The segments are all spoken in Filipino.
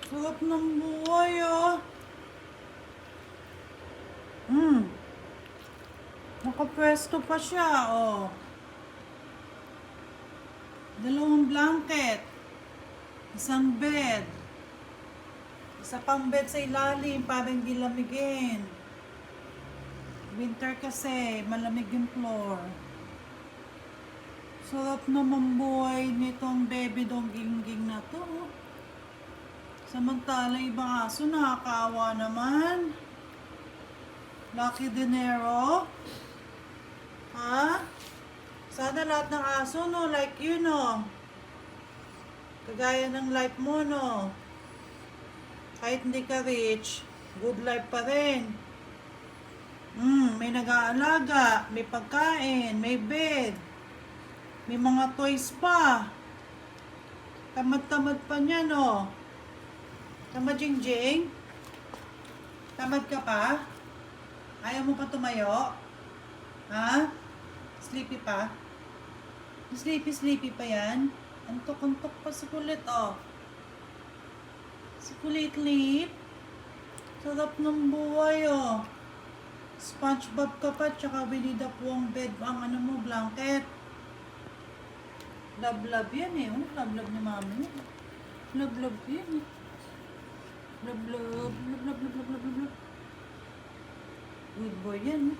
Sarap ng buhay, ah. Hmm. Nakapwesto pa siya, oh. Dalawang blanket. Isang bed. Isa pang bed sa ilalim para hindi lamigin. Winter kasi, malamig yung floor. Sarap naman buhay nitong baby dongging na to. Oh. Samantala ibang aso nakakaawa naman. Lucky dinero. Ha? Sana lahat ng aso, no? Like you, no? Kagaya ng life mo, no? Kahit hindi ka rich, good life pa rin. May nag-aalaga, may pagkain, may bed, may mga toys pa. Tamad-tamad pa niya, no? Tamad, Jingjing? Tamad ka pa? Ayaw mo pa tumayo? Ha? Sleepy pa? Sleepy pa yan? Antok-antok pa si kulit, oh. Si kulit-lit. Sarap ng buhay, oh. SpongeBob ka pa, tsaka Winnie the Pooh ang bed, ang ano mo, blanket. Love-love yan, eh. Oh, love-love ni mami. Love-love yan, eh. Love-love. Love-love. Good boy yan, eh.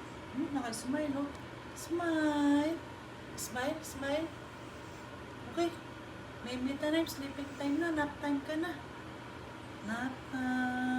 Naka-smile, oh. Smile. Smile. Okay. May me time, sleeping time na, nap time ka na. Nap time.